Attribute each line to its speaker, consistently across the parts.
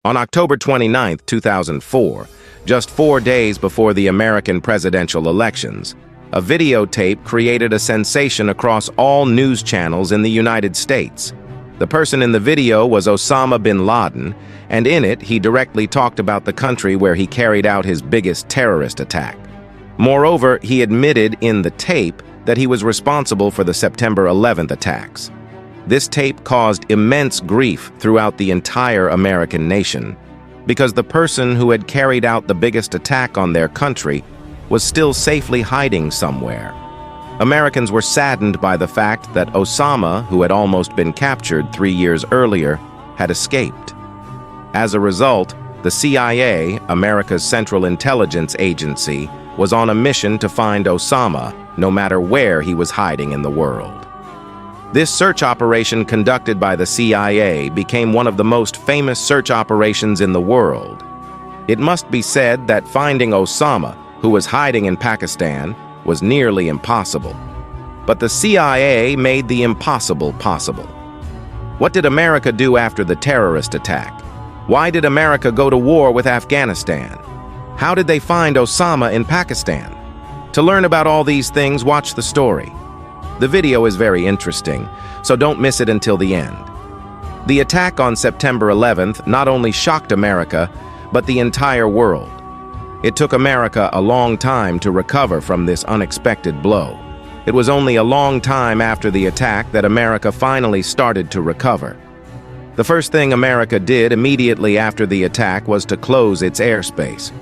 Speaker 1: On October 29, 2004, just 4 days before the American presidential elections, a videotape created a sensation across all news channels in the United States. The person in the video was Osama bin Laden, and in it he directly talked about the country where he carried out his biggest terrorist attack. Moreover, he admitted in the tape that he was responsible for the September 11th attacks. This tape caused immense grief throughout the entire American nation, because the person who had carried out the biggest attack on their country was still safely hiding somewhere. Americans were saddened by the fact that Osama, who had almost been captured 3 years earlier, had escaped. As a result, the CIA, America's Central Intelligence Agency, was on a mission to find Osama, no matter where he was hiding in the world. This search operation conducted by the CIA became one of the most famous search operations in the world. It must be said that finding Osama, who was hiding in Pakistan, was nearly impossible. But the CIA made the impossible possible. What did America do after the terrorist attack? Why did America go to war with Afghanistan? How did they find Osama in Pakistan? To learn about all these things, watch the story. The video is very interesting, so don't miss it until the end. The attack on September 11th not only shocked America, but the entire world. It took America a long time to recover from this unexpected blow. It was only a long time after the attack that America finally started to recover. The first thing America did immediately after the attack was to close its airspace.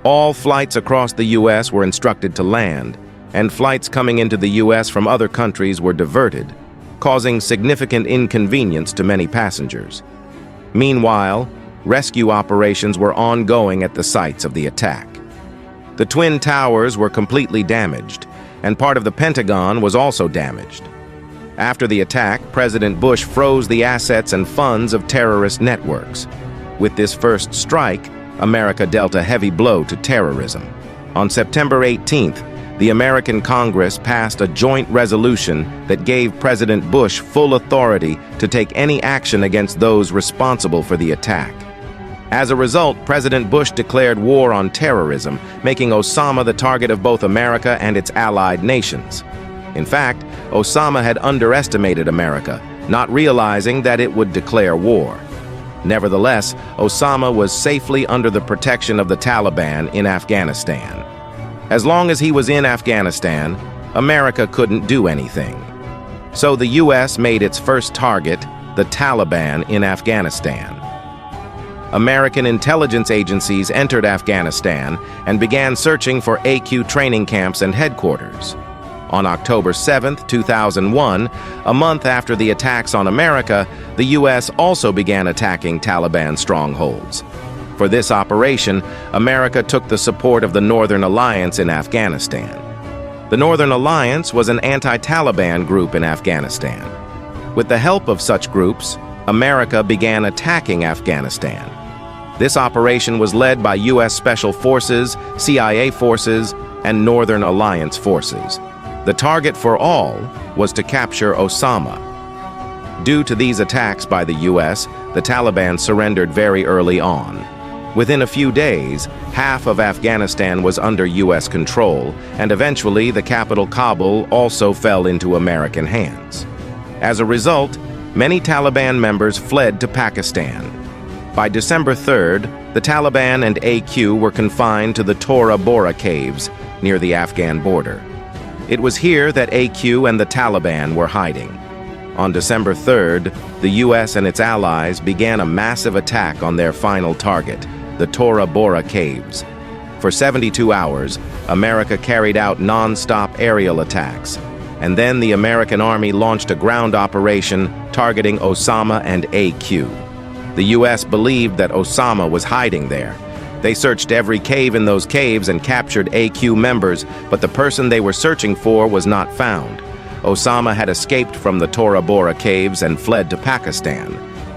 Speaker 1: All flights across the U.S. were instructed to land, and flights coming into the U.S. from other countries were diverted, causing significant inconvenience to many passengers. Meanwhile, rescue operations were ongoing at the sites of the attack. The Twin Towers were completely damaged, and part of the Pentagon was also damaged. After the attack, President Bush froze the assets and funds of terrorist networks. With this first strike, America dealt a heavy blow to terrorism. On September 18th, the American Congress passed a joint resolution that gave President Bush full authority to take any action against those responsible for the attack. As a result, President Bush declared war on terrorism, making Osama the target of both America and its allied nations. In fact, Osama had underestimated America, not realizing that it would declare war. Nevertheless, Osama was safely under the protection of the Taliban in Afghanistan. As long as he was in Afghanistan, America couldn't do anything. So the U.S. made its first target, the Taliban in Afghanistan. American intelligence agencies entered Afghanistan and began searching for AQ training camps and headquarters. On October 7, 2001, a month after the attacks on America, the U.S. also began attacking Taliban strongholds. For this operation, America took the support of the Northern Alliance in Afghanistan. The Northern Alliance was an anti-Taliban group in Afghanistan. With the help of such groups, America began attacking Afghanistan. This operation was led by U.S. Special Forces, CIA forces, and Northern Alliance forces. The target for all was to capture Osama. Due to these attacks by the U.S., the Taliban surrendered very early on. Within a few days, half of Afghanistan was under U.S. control, and eventually the capital Kabul also fell into American hands. As a result, many Taliban members fled to Pakistan. By December 3rd, the Taliban and AQ were confined to the Tora Bora caves near the Afghan border. It was here that AQ and the Taliban were hiding. On December 3rd, the U.S. and its allies began a massive attack on their final target, the Tora Bora caves. For 72 hours, America carried out non-stop aerial attacks, and then the American Army launched a ground operation targeting Osama and AQ. The U.S. believed that Osama was hiding there. They searched every cave in those caves and captured AQ members, but the person they were searching for was not found. Osama had escaped from the Tora Bora caves and fled to Pakistan.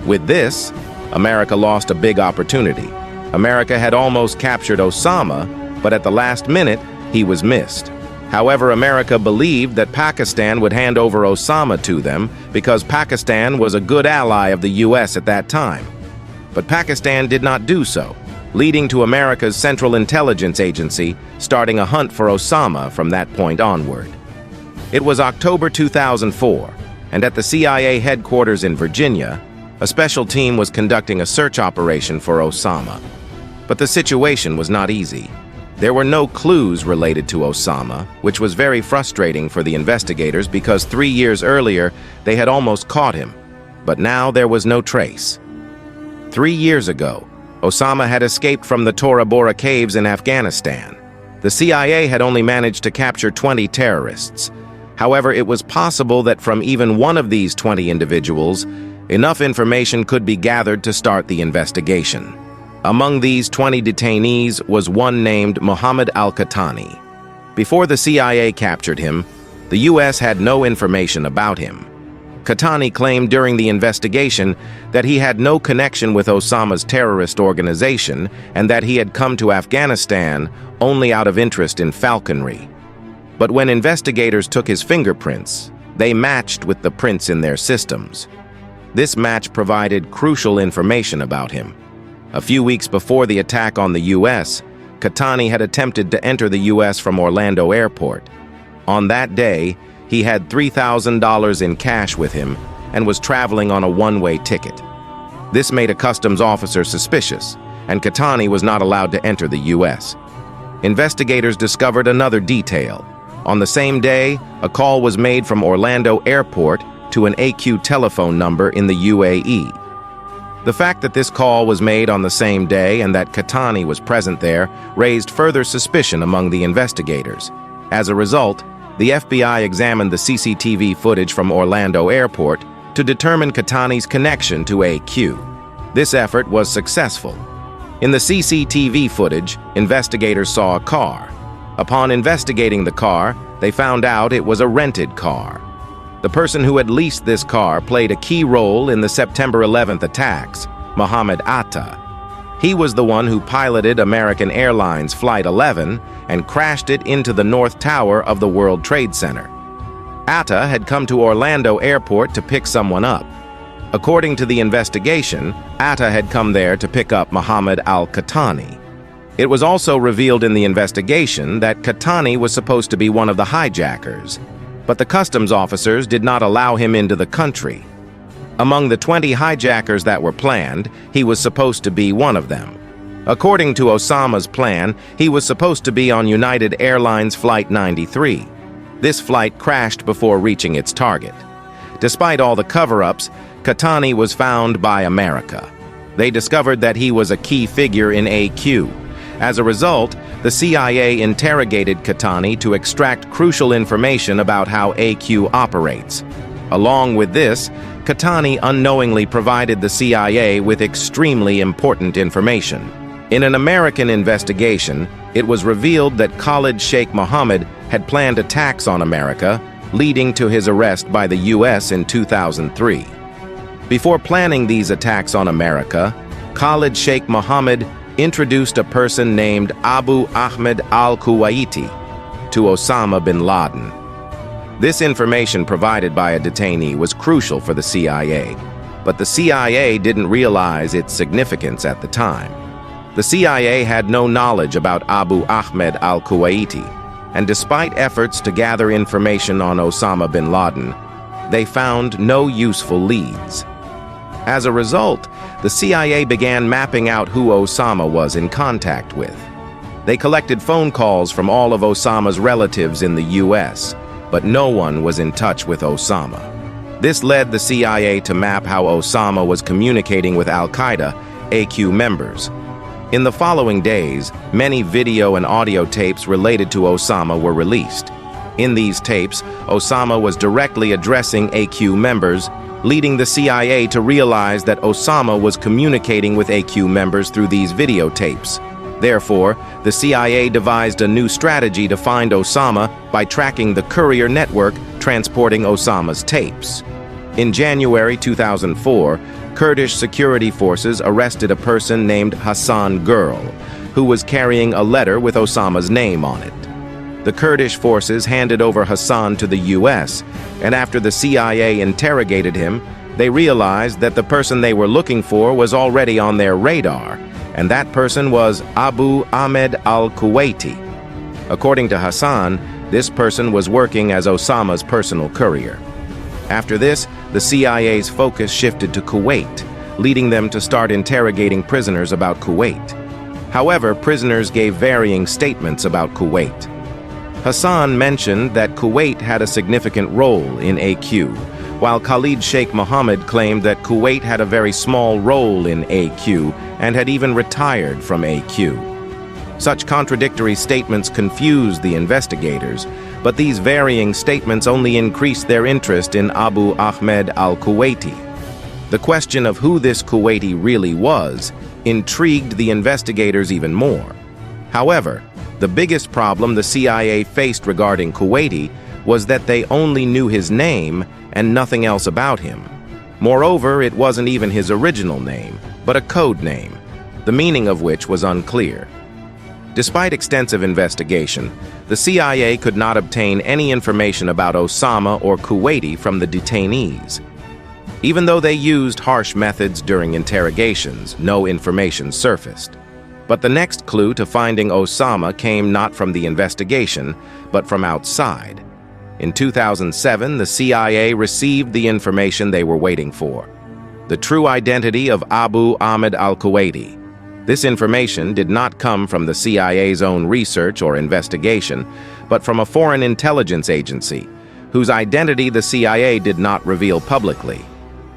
Speaker 1: With this, America lost a big opportunity. America had almost captured Osama, but at the last minute, he was missed. However, America believed that Pakistan would hand over Osama to them because Pakistan was a good ally of the U.S. at that time. But Pakistan did not do so, leading to America's Central Intelligence Agency starting a hunt for Osama from that point onward. It was October 2004, and at the CIA headquarters in Virginia, a special team was conducting a search operation for Osama. But the situation was not easy. There were no clues related to Osama, which was very frustrating for the investigators because 3 years earlier they had almost caught him. But now there was no trace. 3 years ago, Osama had escaped from the Tora Bora caves in Afghanistan. The CIA had only managed to capture 20 terrorists. However, it was possible that from even one of these 20 individuals, enough information could be gathered to start the investigation. Among these 20 detainees was one named Mohammed al-Qahtani. Before the CIA captured him, the U.S. had no information about him. Qahtani claimed during the investigation that he had no connection with Osama's terrorist organization and that he had come to Afghanistan only out of interest in falconry. But when investigators took his fingerprints, they matched with the prints in their systems. This match provided crucial information about him. A few weeks before the attack on the U.S., Qahtani had attempted to enter the U.S. from Orlando Airport. On that day, he had $3,000 in cash with him and was traveling on a one-way ticket. This made a customs officer suspicious, and Qahtani was not allowed to enter the U.S. Investigators discovered another detail. On the same day, a call was made from Orlando Airport to an AQ telephone number in the UAE. The fact that this call was made on the same day and that Qahtani was present there raised further suspicion among the investigators. As a result, the FBI examined the CCTV footage from Orlando Airport to determine Qahtani's connection to AQ. This effort was successful. In the CCTV footage, investigators saw a car. Upon investigating the car, they found out it was a rented car. The person who had leased this car played a key role in the September 11th attacks, Mohammed Atta. He was the one who piloted American Airlines Flight 11 and crashed it into the North Tower of the World Trade Center. Atta had come to Orlando Airport to pick someone up. According to the investigation, Atta had come there to pick up Mohammed al-Qahtani. It was also revealed in the investigation that Qahtani was supposed to be one of the hijackers, but the customs officers did not allow him into the country. Among the 20 hijackers that were planned, he was supposed to be one of them. According to Osama's plan, he was supposed to be on United Airlines Flight 93. This flight crashed before reaching its target. Despite all the cover-ups, Qahtani was found by America. They discovered that he was a key figure in AQ. As a result, the CIA interrogated Qahtani to extract crucial information about how AQ operates. Along with this, Qahtani unknowingly provided the CIA with extremely important information. In an American investigation, it was revealed that Khalid Sheikh Mohammed had planned attacks on America, leading to his arrest by the U.S. in 2003. Before planning these attacks on America, Khalid Sheikh Mohammed introduced a person named Abu Ahmed al-Kuwaiti to Osama bin Laden. This information provided by a detainee was crucial for the CIA, but the CIA didn't realize its significance at the time. The CIA had no knowledge about Abu Ahmed al-Kuwaiti, and despite efforts to gather information on Osama bin Laden, they found no useful leads. As a result, the CIA began mapping out who Osama was in contact with. They collected phone calls from all of Osama's relatives in the U.S., but no one was in touch with Osama. This led the CIA to map how Osama was communicating with Al-Qaeda, AQ members. In the following days, many video and audio tapes related to Osama were released. In these tapes, Osama was directly addressing AQ members, leading the CIA to realize that Osama was communicating with AQ members through these videotapes. Therefore, the CIA devised a new strategy to find Osama by tracking the courier network transporting Osama's tapes. In January 2004, Kurdish security forces arrested a person named Hassan Gurl, who was carrying a letter with Osama's name on it. The Kurdish forces handed over Hassan to the U.S., and after the CIA interrogated him, They realized that the person they were looking for was already on their radar, and that person was Abu Ahmed al-Kuwaiti. According to Hassan, this person was working as Osama's personal courier. After this, the CIA's focus shifted to Kuwait, leading them to start interrogating prisoners about Kuwait. However, prisoners gave varying statements about Kuwait. Hassan mentioned that Kuwait had a significant role in AQ, while Khalid Sheikh Mohammed claimed that Kuwait had a very small role in AQ and had even retired from AQ. Such contradictory statements confused the investigators, but these varying statements only increased their interest in Abu Ahmed al-Kuwaiti. The question of who this Kuwaiti really was intrigued the investigators even more. However, the biggest problem the CIA faced regarding Kuwaiti was that they only knew his name and nothing else about him. Moreover, it wasn't even his original name, but a code name, the meaning of which was unclear. Despite extensive investigation, the CIA could not obtain any information about Osama or Kuwaiti from the detainees. Even though they used harsh methods during interrogations, no information surfaced. But the next clue to finding Osama came not from the investigation, but from outside. In 2007, the CIA received the information they were waiting for: the true identity of Abu Ahmed al-Kuwaiti. This information did not come from the CIA's own research or investigation, but from a foreign intelligence agency, whose identity the CIA did not reveal publicly.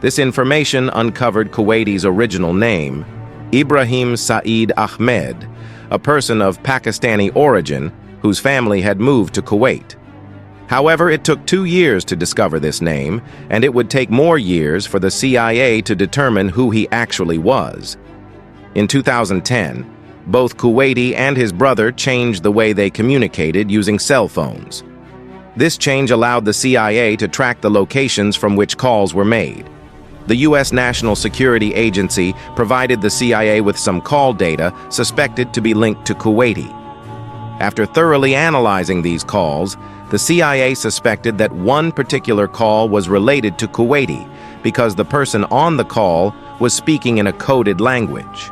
Speaker 1: This information uncovered Kuwaiti's original name, Ibrahim Saeed Ahmed, a person of Pakistani origin whose family had moved to Kuwait. However, it took 2 years to discover this name, and it would take more years for the CIA to determine who he actually was. In 2010, both Kuwaiti and his brother changed the way they communicated using cell phones. This change allowed the CIA to track the locations from which calls were made. The U.S. National Security Agency provided the CIA with some call data suspected to be linked to Kuwaiti. After thoroughly analyzing these calls, the CIA suspected that one particular call was related to Kuwaiti because the person on the call was speaking in a coded language.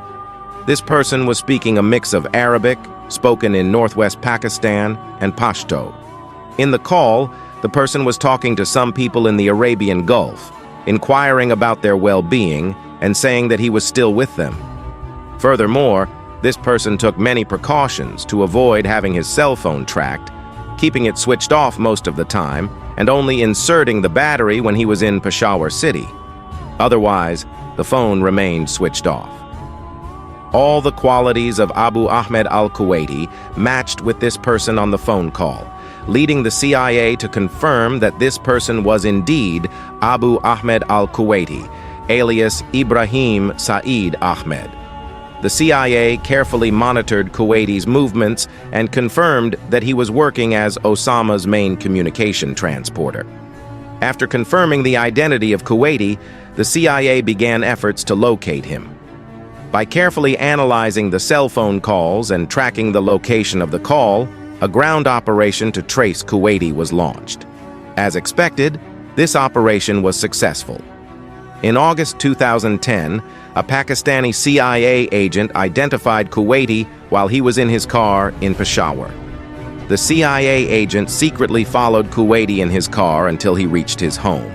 Speaker 1: This person was speaking a mix of Arabic, spoken in northwest Pakistan, and Pashto. In the call, the person was talking to some people in the Arabian Gulf, inquiring about their well-being and saying that he was still with them. Furthermore, this person took many precautions to avoid having his cell phone tracked, keeping it switched off most of the time and only inserting the battery when he was in Peshawar City. Otherwise, the phone remained switched off. All the qualities of Abu Ahmed al-Kuwaiti matched with this person on the phone call, leading the CIA to confirm that this person was indeed Abu Ahmed al-Kuwaiti, alias Ibrahim Saeed Ahmed. The CIA carefully monitored Kuwaiti's movements and confirmed that he was working as Osama's main communication transporter. After confirming the identity of Kuwaiti, the CIA began efforts to locate him. By carefully analyzing the cell phone calls and tracking the location of the call, a ground operation to trace Kuwaiti was launched. As expected, this operation was successful. In August 2010, a Pakistani CIA agent identified Kuwaiti while he was in his car in Peshawar. The CIA agent secretly followed Kuwaiti in his car until he reached his home.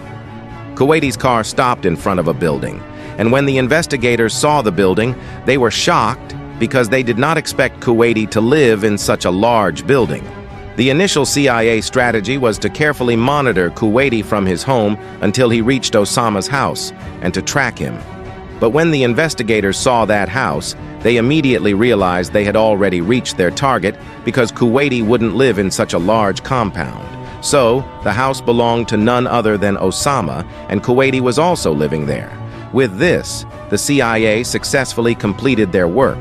Speaker 1: Kuwaiti's car stopped in front of a building, and when the investigators saw the building, they were shocked because they did not expect Kuwaiti to live in such a large building. The initial CIA strategy was to carefully monitor Kuwaiti from his home until he reached Osama's house and to track him. But when the investigators saw that house, they immediately realized they had already reached their target because Kuwaiti wouldn't live in such a large compound. So, the house belonged to none other than Osama, and Kuwaiti was also living there. With this, the CIA successfully completed their work.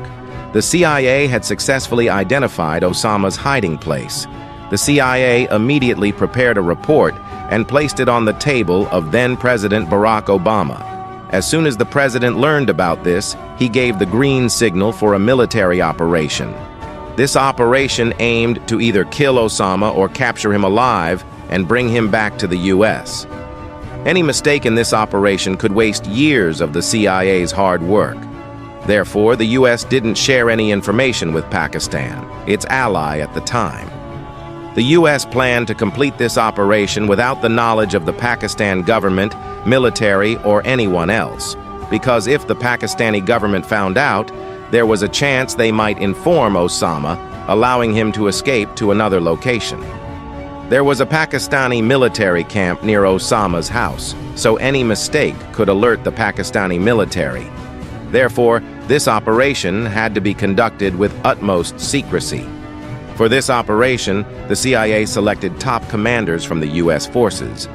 Speaker 1: The CIA had successfully identified Osama's hiding place. The CIA immediately prepared a report and placed it on the table of then-President Barack Obama. As soon as the president learned about this, he gave the green signal for a military operation. This operation aimed to either kill Osama or capture him alive and bring him back to the U.S. Any mistake in this operation could waste years of the CIA's hard work. Therefore, the U.S. didn't share any information with Pakistan, its ally at the time. The U.S. planned to complete this operation without the knowledge of the Pakistan government, military, or anyone else, because if the Pakistani government found out, there was a chance they might inform Osama, allowing him to escape to another location. There was a Pakistani military camp near Osama's house, so any mistake could alert the Pakistani military. Therefore, this operation had to be conducted with utmost secrecy. For this operation, the CIA selected top commanders from the U.S. forces,